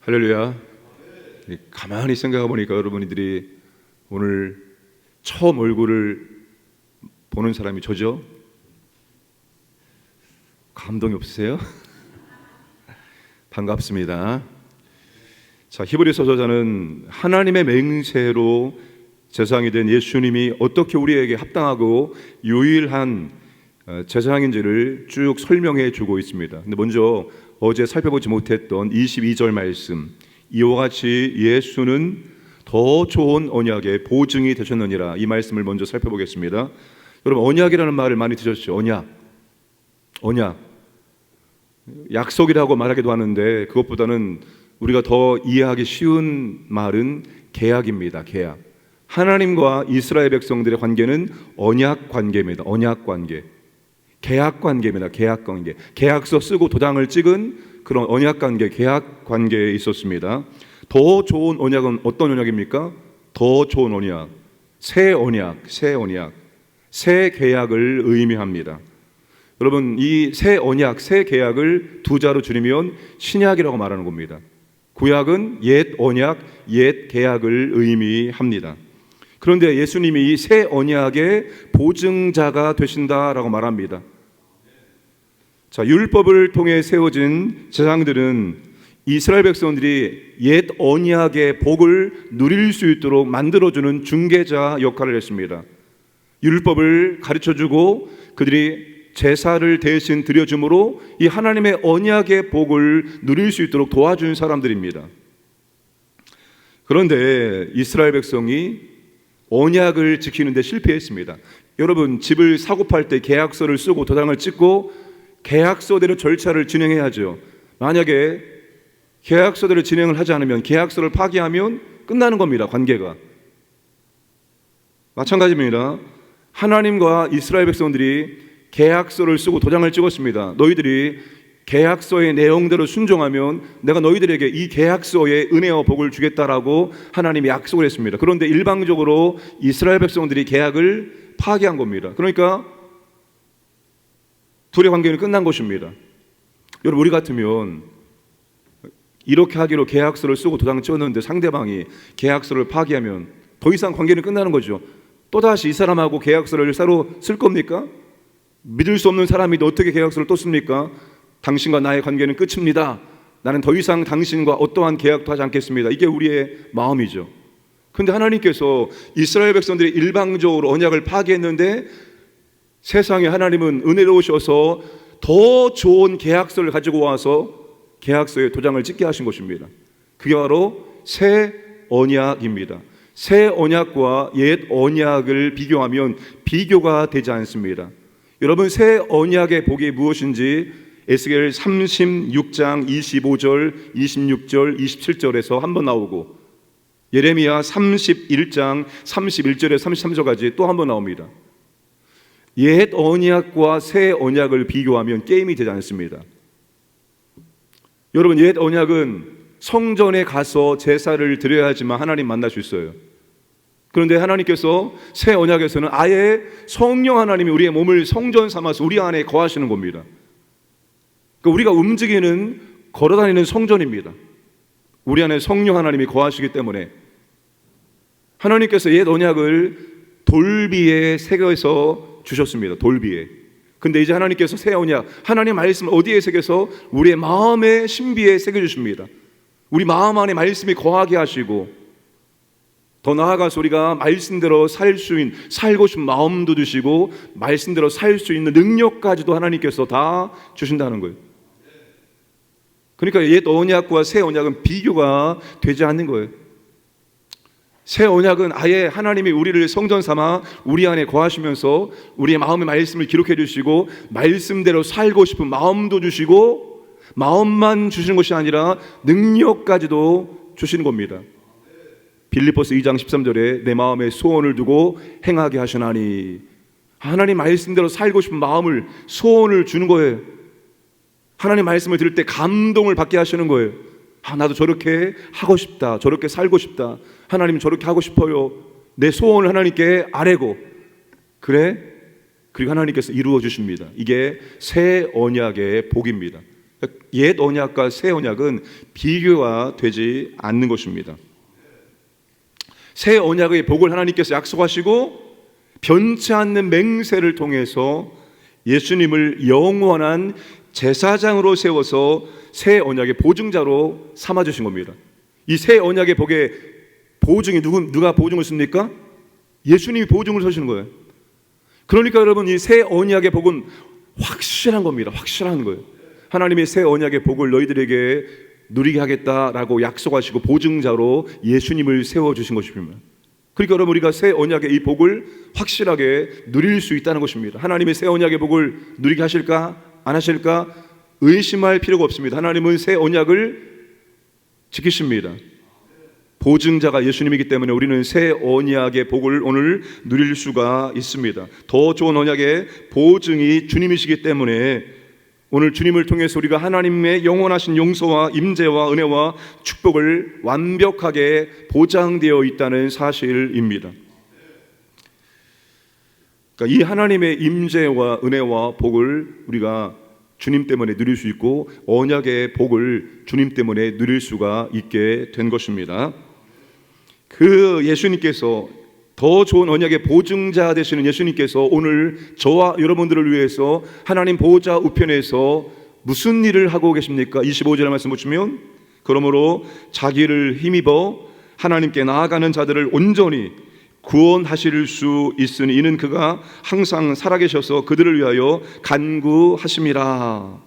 할렐루야. 가만히 생각해 보니까 여러분들이 오늘 처음 얼굴을 보는 사람이 저죠? 감동이 없으세요? 반갑습니다. 자, 히브리서 저자는 하나님의 맹세로 제사장이 된 예수님이 어떻게 우리에게 합당하고 유일한 제사장인지를 쭉 설명해 주고 있습니다. 근데 먼저 어제 살펴보지 못했던 22절 말씀, 이와 같이 예수는 더 좋은 언약의 보증이 되셨느니라, 이 말씀을 먼저 살펴보겠습니다. 여러분, 언약이라는 말을 많이 들으셨죠? 언약, 약속이라고 말하기도 하는데 그것보다는 우리가 더 이해하기 쉬운 말은 계약입니다. 계약. 하나님과 이스라엘 백성들의 관계는 언약 관계입니다. 언약 관계. 계약 관계입니다. 계약 관계. 계약서 쓰고 도장을 찍은 그런 언약 관계, 계약 관계에 있었습니다. 더 좋은 언약은 어떤 언약입니까? 더 좋은 언약, 새 언약, 새 계약을 의미합니다. 여러분, 이 새 언약, 새 계약을 두 자로 줄이면 신약이라고 말하는 겁니다. 구약은 옛 언약, 옛 계약을 의미합니다. 그런데 예수님이 이 새 언약의 보증자가 되신다라고 말합니다. 자, 율법을 통해 세워진 제사장들은 이스라엘 백성들이 옛 언약의 복을 누릴 수 있도록 만들어주는 중개자 역할을 했습니다. 율법을 가르쳐주고 그들이 제사를 대신 드려줌으로 이 하나님의 언약의 복을 누릴 수 있도록 도와준 사람들입니다. 그런데 이스라엘 백성이 언약을 지키는 데 실패했습니다. 여러분, 집을 사고 팔 때 계약서를 쓰고 도장을 찍고 계약서대로 절차를 진행해야죠. 만약에 계약서대로 진행을 하지 않으면, 계약서를 파기하면 끝나는 겁니다. 관계가. 마찬가지입니다. 하나님과 이스라엘 백성들이 계약서를 쓰고 도장을 찍었습니다. 너희들이 계약서의 내용대로 순종하면 내가 너희들에게 이 계약서의 은혜와 복을 주겠다라고 하나님이 약속을 했습니다. 그런데 일방적으로 이스라엘 백성들이 계약을 파기한 겁니다. 그러니까 둘의 관계는 끝난 것입니다. 여러분, 우리 같으면 이렇게 하기로 계약서를 쓰고 도장을 찍었는데 상대방이 계약서를 파기하면 더 이상 관계는 끝나는 거죠. 또다시 이 사람하고 계약서를 새로 쓸 겁니까? 믿을 수 없는 사람이 어떻게 계약서를 또 씁니까? 당신과 나의 관계는 끝입니다. 나는 더 이상 당신과 어떠한 계약도 하지 않겠습니다. 이게 우리의 마음이죠. 그런데 하나님께서 이스라엘 백성들이 일방적으로 언약을 파기했는데 세상에 하나님은 은혜로우셔서 더 좋은 계약서를 가지고 와서 계약서에 도장을 찍게 하신 것입니다. 그게 바로 새 언약입니다. 새 언약과 옛 언약을 비교하면 비교가 되지 않습니다. 여러분, 새 언약의 복이 무엇인지 에스겔 36장 25절, 26절, 27절에서 한번 나오고 예레미야 31장 31절에서 33절까지 또 한번 나옵니다. 옛 언약과 새 언약을 비교하면 게임이 되지 않습니다. 여러분, 옛 언약은 성전에 가서 제사를 드려야지만 하나님 만날 수 있어요. 그런데 하나님께서 새 언약에서는 아예 성령 하나님이 우리의 몸을 성전 삼아서 우리 안에 거하시는 겁니다. 그러니까 우리가 움직이는, 걸어다니는 성전입니다. 우리 안에 성령 하나님이 거하시기 때문에 하나님께서 옛 언약을 돌비에 새겨서 주셨습니다. 돌비에. 근데 이제 하나님께서 새 언약, 하나님의 말씀을 어디에 새겨서? 우리의 마음의 신비에 새겨주십니다. 우리 마음 안에 말씀이 거하게 하시고, 더 나아가서 우리가 말씀대로 살고 싶은 마음도 주시고 말씀대로 살 수 있는 능력까지도 하나님께서 다 주신다는 거예요. 그러니까 옛 언약과 새 언약은 비교가 되지 않는 거예요. 새 언약은 아예 하나님이 우리를 성전 삼아 우리 안에 거하시면서 우리의 마음의 말씀을 기록해 주시고 말씀대로 살고 싶은 마음도 주시고, 마음만 주시는 것이 아니라 능력까지도 주시는 겁니다. 빌립보서 2장 13절에 내 마음에 소원을 두고 행하게 하시나니, 하나님 말씀대로 살고 싶은 마음을, 소원을 주는 거예요. 하나님 말씀을 들을 때 감동을 받게 하시는 거예요. 나도 저렇게 하고 싶다, 저렇게 살고 싶다, 하나님 저렇게 하고 싶어요. 내 소원을 하나님께 아뢰고, 그래? 그리고 하나님께서 이루어 주십니다. 이게 새 언약의 복입니다. 옛 언약과 새 언약은 비교가 되지 않는 것입니다. 새 언약의 복을 하나님께서 약속하시고 변치 않는 맹세를 통해서 예수님을 영원한 제사장으로 세워서 새 언약의 보증자로 삼아주신 겁니다. 이 새 언약의 복의 보증이 누가 보증을 씁니까? 예수님이 보증을 서시는 거예요. 그러니까 여러분, 이 새 언약의 복은 확실한 겁니다. 확실한 거예요. 하나님의 새 언약의 복을 너희들에게 누리게 하겠다라고 약속하시고 보증자로 예수님을 세워주신 것입니다. 그러니까 여러분, 우리가 새 언약의 이 복을 확실하게 누릴 수 있다는 것입니다. 하나님의 새 언약의 복을 누리게 하실까 안 하실까 의심할 필요가 없습니다. 하나님은 새 언약을 지키십니다. 보증자가 예수님이기 때문에 우리는 새 언약의 복을 오늘 누릴 수가 있습니다. 더 좋은 언약의 보증이 주님이시기 때문에 오늘 주님을 통해서 우리가 하나님의 영원하신 용서와 임재와 은혜와 축복을 완벽하게 보장되어 있다는 사실입니다. 그러니까 이 하나님의 임재와 은혜와 복을 우리가 주님 때문에 누릴 수 있고 언약의 복을 주님 때문에 누릴 수가 있게 된 것입니다. 그 예수님께서, 더 좋은 언약의 보증자 되시는 예수님께서 오늘 저와 여러분들을 위해서 하나님 보호자 우편에서 무슨 일을 하고 계십니까? 25절의 말씀 보시면, 그러므로 자기를 힘입어 하나님께 나아가는 자들을 온전히 구원하실 수 있으니 이는 그가 항상 살아계셔서 그들을 위하여 간구하심이라.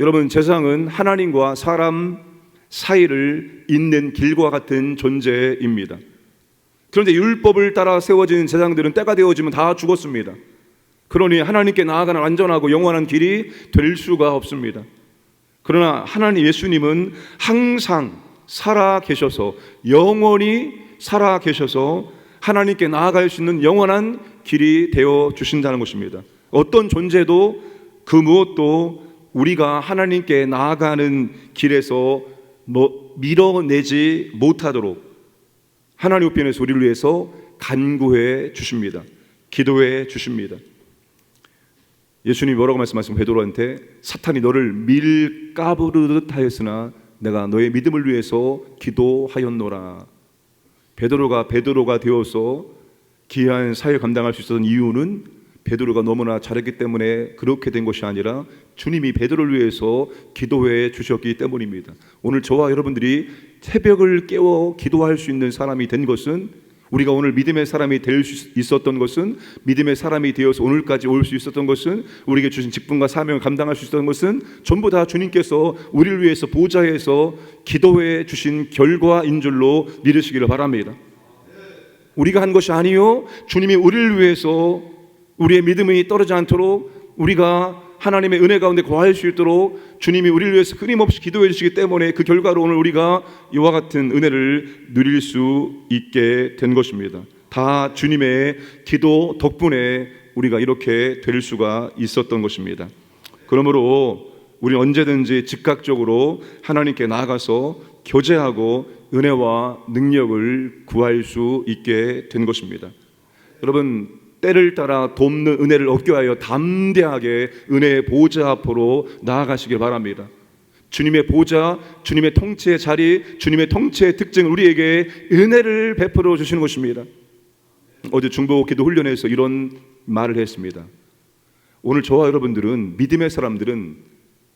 여러분, 제사장은 하나님과 사람 사이를 잇는 길과 같은 존재입니다. 그런데 율법을 따라 세워진 제사장들은 때가 되어지면 다 죽었습니다. 그러니 하나님께 나아가는 완전하고 영원한 길이 될 수가 없습니다. 그러나 하나님 예수님은 항상 살아 계셔서, 영원히 살아 계셔서 하나님께 나아갈 수 있는 영원한 길이 되어 주신다는 것입니다. 어떤 존재도 그 무엇도 우리가 하나님께 나아가는 길에서 밀어내지 못하도록 하나님 우편에서 우리를 위해서 간구해 주십니다. 기도해 주십니다. 예수님이 뭐라고 말씀하시면 베드로한테 사탄이 너를 밀가부르듯 하였으나 내가 너의 믿음을 위해서 기도하였노라. 베드로가 되어서 귀한 사역을 감당할 수 있었던 이유는 베드로가 너무나 잘했기 때문에 그렇게 된 것이 아니라 주님이 베드로를 위해서 기도해 주셨기 때문입니다. 오늘 저와 여러분들이 새벽을 깨워 기도할 수 있는 사람이 된 것은, 우리가 오늘 믿음의 사람이 될 수 있었던 것은, 믿음의 사람이 되어서 오늘까지 올 수 있었던 것은, 우리에게 주신 직분과 사명을 감당할 수 있었던 것은 전부 다 주님께서 우리를 위해서 보좌에서 기도해 주신 결과인 줄로 믿으시기를 바랍니다. 우리가 한 것이 아니요, 주님이 우리를 위해서 우리의 믿음이 떨어지지 않도록 우리가 하나님의 은혜 가운데 거할 수 있도록 주님이 우리를 위해서 끊임없이 기도해 주시기 때문에 그 결과로 오늘 우리가 이와 같은 은혜를 누릴 수 있게 된 것입니다. 다 주님의 기도 덕분에 우리가 이렇게 될 수가 있었던 것입니다. 그러므로 우리는 언제든지 즉각적으로 하나님께 나아가서 교제하고 은혜와 능력을 구할 수 있게 된 것입니다. 여러분, 때를 따라 돕는 은혜를 얻기 위하여 담대하게 은혜의 보좌 앞으로 나아가시길 바랍니다. 주님의 보좌, 주님의 통치의 자리, 주님의 통치의 특징, 우리에게 은혜를 베풀어 주시는 것입니다. 어제 중보 기도 훈련에서 이런 말을 했습니다. 오늘 저와 여러분들은, 믿음의 사람들은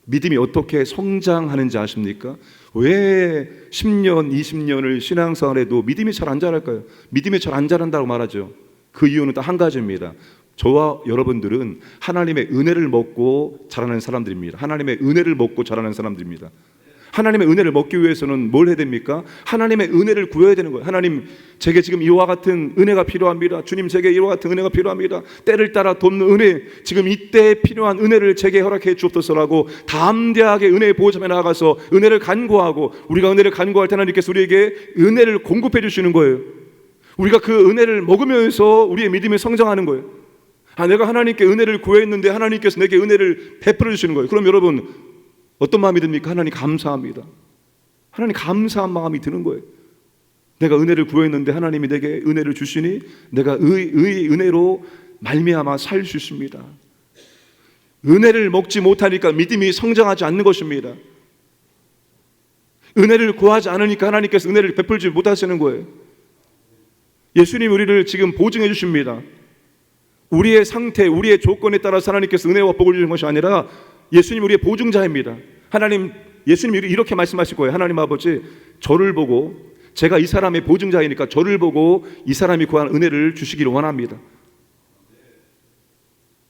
믿음이 어떻게 성장하는지 아십니까? 왜 10년, 20년을 신앙생활 해도 믿음이 잘 안 자랄까요? 믿음이 잘 안 자란다고 말하죠. 그 이유는 딱 한 가지입니다. 저와 여러분들은 하나님의 은혜를 먹고 자라는 사람들입니다. 하나님의 은혜를 먹고 자라는 사람들입니다. 하나님의 은혜를 먹기 위해서는 뭘 해야 됩니까? 하나님의 은혜를 구해야 되는 거예요. 하나님, 제게 지금 이와 같은 은혜가 필요합니다. 주님, 제게 이와 같은 은혜가 필요합니다. 때를 따라 돕는 은혜, 지금 이때 필요한 은혜를 제게 허락해 주옵소서라고 담대하게 은혜의 보호자에 나아가서 은혜를 간구하고, 우리가 은혜를 간구할 때 하나님께서 우리에게 은혜를 공급해 주시는 거예요. 우리가 그 은혜를 먹으면서 우리의 믿음이 성장하는 거예요. 내가 하나님께 은혜를 구했는데 하나님께서 내게 은혜를 베풀어 주시는 거예요. 그럼 여러분, 어떤 마음이 듭니까? 하나님 감사합니다. 하나님 감사한 마음이 드는 거예요. 내가 은혜를 구했는데 하나님이 내게 은혜를 주시니 내가 은혜로 말미암아 살 수 있습니다. 은혜를 먹지 못하니까 믿음이 성장하지 않는 것입니다. 은혜를 구하지 않으니까 하나님께서 은혜를 베풀지 못하시는 거예요. 예수님이 우리를 지금 보증해 주십니다. 우리의 상태, 우리의 조건에 따라서 하나님께서 은혜와 복을 주는 것이 아니라 예수님 우리의 보증자입니다. 예수님이 이렇게 말씀하실 거예요. 하나님 아버지, 저를 보고, 제가 이 사람의 보증자이니까 저를 보고 이 사람이 구한 은혜를 주시기를 원합니다.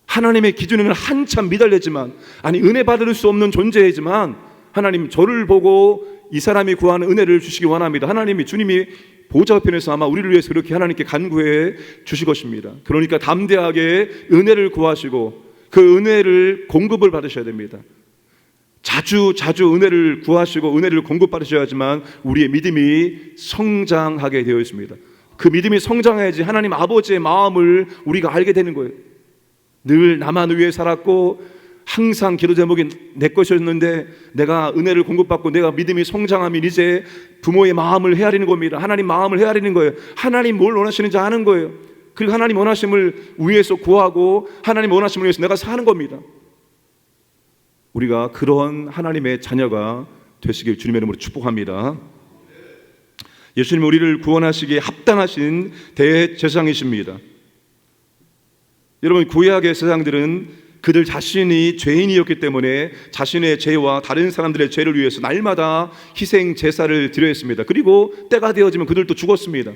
하나님의 기준에는 한참 미달렸지만, 아니 은혜 받을 수 없는 존재이지만 하나님 저를 보고 이 사람이 구하는 은혜를 주시기 원합니다. 주님이 보좌편에서 아마 우리를 위해서 그렇게 하나님께 간구해 주실 것입니다. 그러니까 담대하게 은혜를 구하시고 그 은혜를 공급을 받으셔야 됩니다. 자주 은혜를 구하시고 은혜를 공급받으셔야지만 우리의 믿음이 성장하게 되어 있습니다. 그 믿음이 성장해야지 하나님 아버지의 마음을 우리가 알게 되는 거예요. 늘 나만 위해 살았고 항상 기도 제목이 내 것이었는데 내가 은혜를 공급받고 내가 믿음이 성장하면 이제 부모의 마음을 헤아리는 겁니다. 하나님 마음을 헤아리는 거예요. 하나님 뭘 원하시는지 아는 거예요. 그리고 하나님 원하심을 위해서 구하고 하나님 원하심을 위해서 내가 사는 겁니다. 우리가 그런 하나님의 자녀가 되시길 주님의 이름으로 축복합니다. 예수님은 우리를 구원하시기에 합당하신 대제사장이십니다. 여러분, 구약의 제사장들은 그들 자신이 죄인이었기 때문에 자신의 죄와 다른 사람들의 죄를 위해서 날마다 희생 제사를 드려야 했습니다. 그리고 때가 되어지면 그들도 죽었습니다.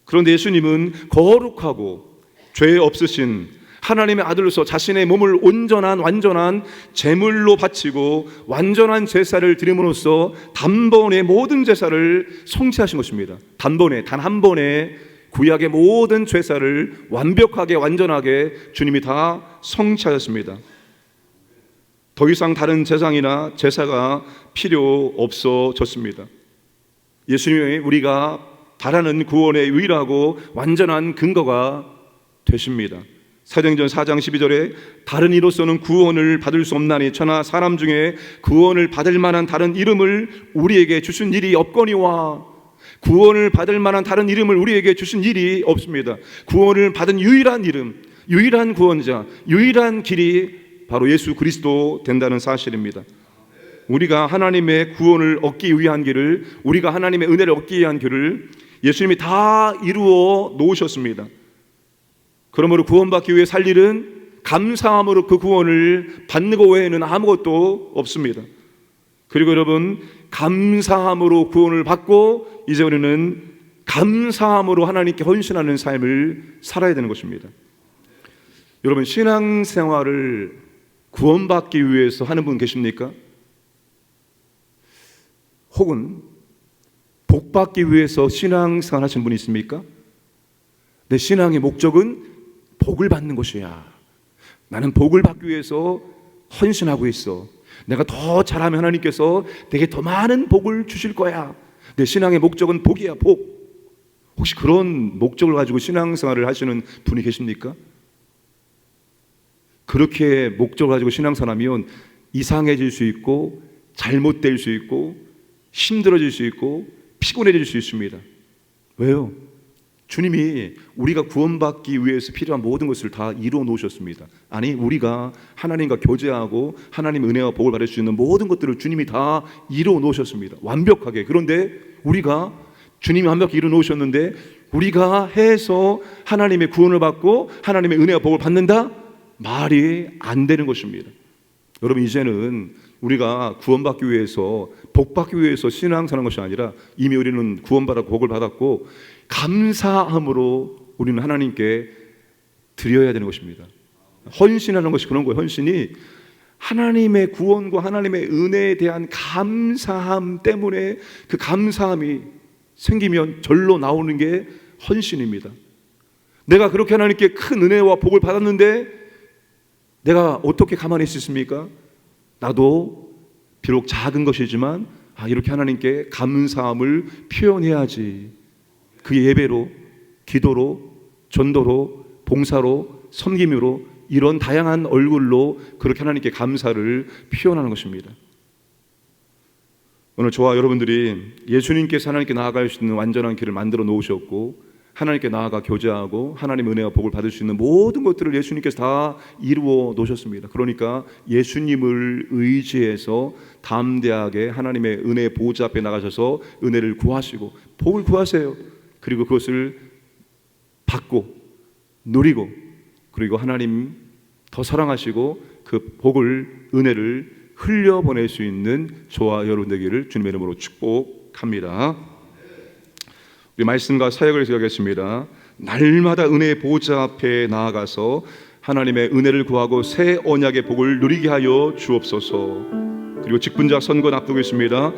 그런데 예수님은 거룩하고 죄 없으신 하나님의 아들로서 자신의 몸을 완전한 제물로 바치고 완전한 제사를 드림으로써 단번에 모든 제사를 성취하신 것입니다. 단번에, 단 한 번에 구약의 모든 제사를 완벽하게 완전하게 주님이 다 성취하셨습니다. 더 이상 다른 제사나 제사가 필요 없어졌습니다. 예수님이 우리가 바라는 구원의 유일하고 완전한 근거가 되십니다. 사도행전 4장 12절에 다른 이로서는 구원을 받을 수 없나니 천하 사람 중에 구원을 받을 만한 다른 이름을 우리에게 주신 일이 없거니와. 구원을 받을 만한 다른 이름을 우리에게 주신 일이 없습니다. 구원을 받은 유일한 이름, 유일한 구원자, 유일한 길이 바로 예수 그리스도 된다는 사실입니다. 우리가 하나님의 구원을 얻기 위한 길을, 우리가 하나님의 은혜를 얻기 위한 길을 예수님이 다 이루어 놓으셨습니다. 그러므로 구원받기 위해 살 일은 감사함으로 그 구원을 받는 것 외에는 아무것도 없습니다. 그리고 여러분, 감사함으로 구원을 받고 이제 우리는 감사함으로 하나님께 헌신하는 삶을 살아야 되는 것입니다. 여러분, 신앙생활을 구원받기 위해서 하는 분 계십니까? 혹은 복받기 위해서 신앙생활 하신 분이 있습니까? 내 신앙의 목적은 복을 받는 것이야. 나는 복을 받기 위해서 헌신하고 있어. 내가 더 잘하면 하나님께서 내게 더 많은 복을 주실 거야. 내 신앙의 목적은 복이야, 복. 혹시 그런 목적을 가지고 신앙생활을 하시는 분이 계십니까? 그렇게 목적을 가지고 신앙생활하면 이상해질 수 있고 잘못될 수 있고 힘들어질 수 있고 피곤해질 수 있습니다. 왜요? 주님이 우리가 구원받기 위해서 필요한 모든 것을 다 이루어 놓으셨습니다. 아니, 우리가 하나님과 교제하고 하나님 은혜와 복을 받을 수 있는 모든 것들을 주님이 다 이루어 놓으셨습니다. 완벽하게. 그런데 우리가 주님이 완벽히 이루어 놓으셨는데 우리가 해서 하나님의 구원을 받고 하나님의 은혜와 복을 받는다? 말이 안 되는 것입니다. 여러분, 이제는 우리가 구원받기 위해서 복받기 위해서 신앙생활하는 것이 아니라 이미 우리는 구원받았고 복을 받았고 감사함으로 우리는 하나님께 드려야 되는 것입니다. 헌신하는 것이 그런 거예요. 헌신이 하나님의 구원과 하나님의 은혜에 대한 감사함 때문에 그 감사함이 생기면 절로 나오는 게 헌신입니다. 내가 그렇게 하나님께 큰 은혜와 복을 받았는데 내가 어떻게 가만히 있을 수 있습니까? 나도 비록 작은 것이지만 이렇게 하나님께 감사함을 표현해야지. 그게 예배로, 기도로, 전도로, 봉사로, 섬김으로 이런 다양한 얼굴로 그렇게 하나님께 감사를 표현하는 것입니다. 오늘 저와 여러분들이 예수님께서 하나님께 나아갈 수 있는 완전한 길을 만들어 놓으셨고 하나님께 나아가 교제하고 하나님의 은혜와 복을 받을 수 있는 모든 것들을 예수님께서 다 이루어 놓으셨습니다. 그러니까 예수님을 의지해서 담대하게 하나님의 은혜의 보좌 앞에 나가셔서 은혜를 구하시고 복을 구하세요. 그리고 그것을 받고 누리고, 그리고 하나님 더 사랑하시고 그 복을, 은혜를 흘려보낼 수 있는 저와 여러분 되기를 주님의 이름으로 축복합니다. 우리 말씀과 사역을 시작하겠습니다. 날마다 은혜의 보좌 앞에 나아가서 하나님의 은혜를 구하고 새 언약의 복을 누리게 하여 주옵소서. 그리고 직분자 선거 앞두고 있습니다.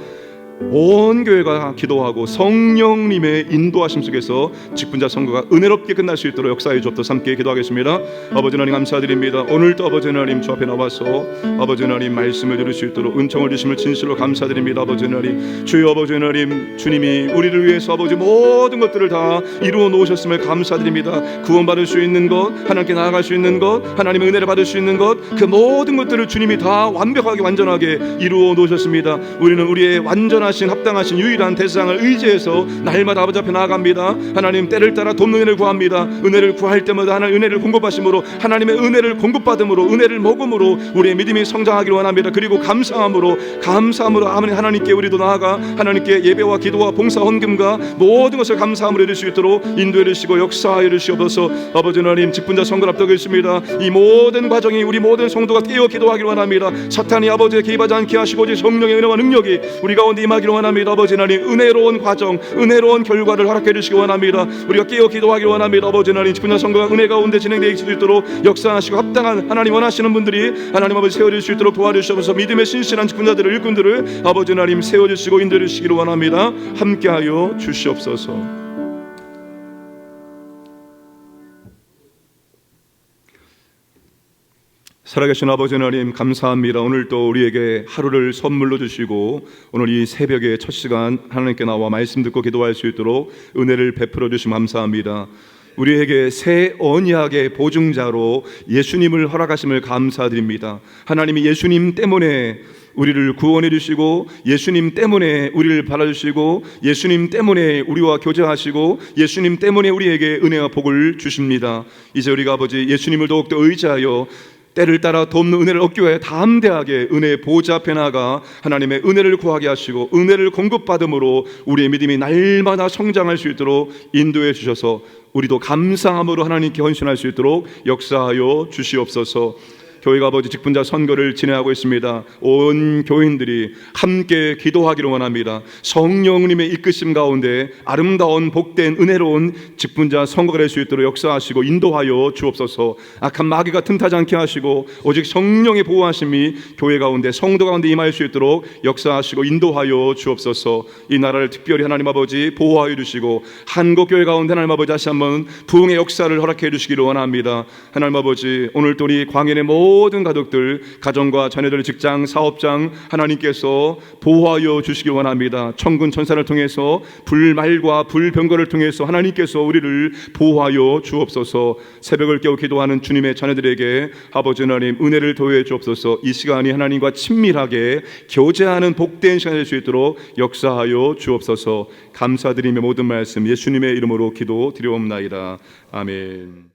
온 교회가 기도하고 성령님의 인도하심 속에서 직분자 선거가 은혜롭게 끝날 수 있도록 역사해 주옵소서. 함께 기도하겠습니다. 아버지 하나님 감사드립니다. 오늘도 아버지 하나님 주 앞에 나와서 아버지 하나님 말씀을 들을 수 있도록 은총을 주심을 진실로 감사드립니다. 아버지 하나님, 주여 아버지 하나님, 주님이 우리를 위해서 아버지 모든 것들을 다 이루어 놓으셨음을 감사드립니다. 구원받을 수 있는 것, 하나님께 나아갈 수 있는 것, 하나님의 은혜를 받을 수 있는 것, 그 모든 것들을 주님이 다 완벽하게 완전하게 이루어 놓으셨습니다. 우리는 우리의 완전하신 합당하신 유일한 대상을 의지해서 날마다 아버지 앞에 나아갑니다. 하나님, 때를 따라 돕는 은혜를 구합니다. 은혜를 구할 때마다 하나님 은혜를 공급하심으로, 하나님의 은혜를 공급받음으로, 은혜를 먹음으로 우리의 믿음이 성장하기를 원합니다. 그리고 감사함으로 하나님께 우리도 나아가 하나님께 예배와 기도와 봉사 헌금과 모든 것을 감사함으로 이룰 수 있도록 인도해 주시고 역사하여 주시옵소서. 아버지 하나님, 직분자 선거를 앞두고 있습니다. 이 모든 과정이 우리 모든 성도가 깨어 기도하기를 원합니다. 사탄이 아버지의 개입하지 않게 하시고 오직 성령의 은혜와 능력이 우리 가운데 임하기를 원합니다. 아버지 하나님, 은혜로운 과정, 은혜로운 결과를 허락해 주시기 원합니다. 우리가 깨어 기도하기를 원합니다. 아버지 하나님, 직분자 선거가 은혜 가운데 진행되기 수 있도록 역사하시고 합당한 하나님 원하시는 분들이 하나님 아버지 세워질 수 있도록 도와주시옵소서. 믿음의 신실한 직분자들을, 일꾼들을 아버지 하나님 세워주시고 인도해 주시기를 원합니다. 함께하여 주시옵소서. 살아계신 아버지 하나님 감사합니다. 오늘 또 우리에게 하루를 선물로 주시고 오늘 이 새벽의 첫 시간 하나님께 나와 말씀 듣고 기도할 수 있도록 은혜를 베풀어 주시면 감사합니다. 우리에게 새 언약의 보증자로 예수님을 허락하심을 감사드립니다. 하나님이 예수님 때문에 우리를 구원해 주시고, 예수님 때문에 우리를 받아주시고, 예수님 때문에 우리와 교제하시고, 예수님 때문에 우리에게 은혜와 복을 주십니다. 이제 우리가 아버지 예수님을 더욱더 의지하여 때를 따라 돕는 은혜를 얻기 위해 담대하게 은혜의 보좌 앞에 나가 하나님의 은혜를 구하게 하시고 은혜를 공급받음으로 우리의 믿음이 날마다 성장할 수 있도록 인도해 주셔서 우리도 감사함으로 하나님께 헌신할 수 있도록 역사하여 주시옵소서. 교회가 아버지 직분자 선거를 진행하고 있습니다. 온 교인들이 함께 기도하기를 원합니다. 성령님의 이끄심 가운데 아름다운 복된 은혜로운 직분자 선거가 될 수 있도록 역사하시고 인도하여 주옵소서. 악한 마귀가 틈타지 않게 하시고 오직 성령의 보호하심이 교회 가운데 성도 가운데 임할 수 있도록 역사하시고 인도하여 주옵소서. 이 나라를 특별히 하나님 아버지 보호하여 주시고 한국교회 가운데 하나님 아버지 다시 한번 부흥의 역사를 허락해 주시기를 원합니다. 하나님 아버지, 오늘 또 우리 광연의 모든 가족들, 가정과 자녀들, 직장, 사업장 하나님께서 보호하여 주시기 원합니다. 천군 천사를 통해서 불말과 불병거를 통해서 하나님께서 우리를 보호하여 주옵소서. 새벽을 깨워 기도하는 주님의 자녀들에게 아버지 하나님 은혜를 더해 주옵소서. 이 시간이 하나님과 친밀하게 교제하는 복된 시간이 될 수 있도록 역사하여 주옵소서. 감사드리며 모든 말씀 예수님의 이름으로 기도드리옵나이다. 아멘.